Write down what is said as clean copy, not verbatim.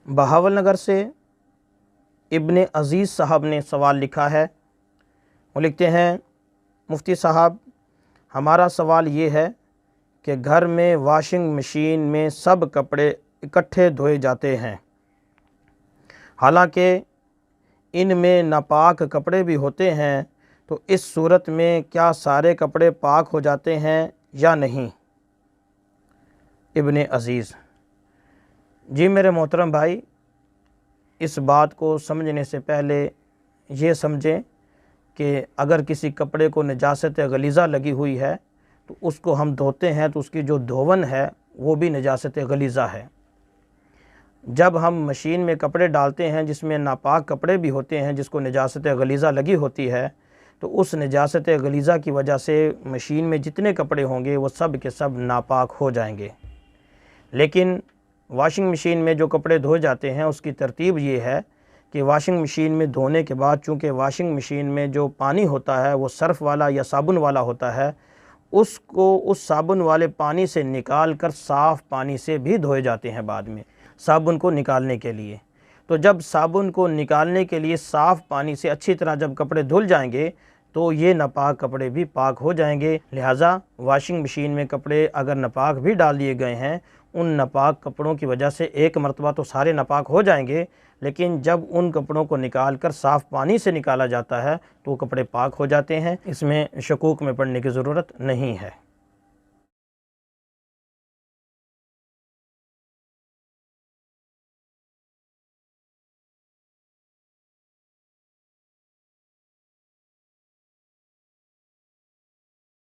بہاول نگر سے ابن عزیز صاحب نے سوال لکھا ہے۔ وہ لکھتے ہیں، مفتی صاحب ہمارا سوال یہ ہے کہ گھر میں واشنگ مشین میں سب کپڑے اکٹھے دھوئے جاتے ہیں، حالانکہ ان میں ناپاک کپڑے بھی ہوتے ہیں، تو اس صورت میں کیا سارے کپڑے پاک ہو جاتے ہیں یا نہیں؟ ابن عزیز: جی میرے محترم بھائی، اس بات کو سمجھنے سے پہلے یہ سمجھیں کہ اگر کسی کپڑے کو نجاست غلیظہ لگی ہوئی ہے تو اس کو ہم دھوتے ہیں تو اس کی جو دھون ہے وہ بھی نجاست غلیظہ ہے۔ جب ہم مشین میں کپڑے ڈالتے ہیں جس میں ناپاک کپڑے بھی ہوتے ہیں، جس کو نجاست غلیظہ لگی ہوتی ہے، تو اس نجاست غلیظہ کی وجہ سے مشین میں جتنے کپڑے ہوں گے وہ سب کے سب ناپاک ہو جائیں گے۔ لیکن واشنگ مشین میں جو کپڑے دھوئے جاتے ہیں اس کی ترتیب یہ ہے کہ واشنگ مشین میں دھونے کے بعد چونکہ واشنگ مشین میں جو پانی ہوتا ہے وہ صرف والا یا صابن والا ہوتا ہے، اس کو اس صابن والے پانی سے نکال کر صاف پانی سے بھی دھوئے جاتے ہیں بعد میں، صابن کو نکالنے کے لیے۔ تو جب صابن کو نکالنے کے لیے صاف پانی سے اچھی طرح جب کپڑے دھل جائیں گے تو یہ ناپاک کپڑے بھی پاک ہو جائیں گے۔ لہٰذا واشنگ مشین میں کپڑے اگر ناپاک بھی ڈال دیے گئے ہیں، ان ناپاک کپڑوں کی وجہ سے ایک مرتبہ تو سارے ناپاک ہو جائیں گے، لیکن جب ان کپڑوں کو نکال کر صاف پانی سے نکالا جاتا ہے تو وہ کپڑے پاک ہو جاتے ہیں۔ اس میں شکوک میں پڑنے کی ضرورت نہیں ہے۔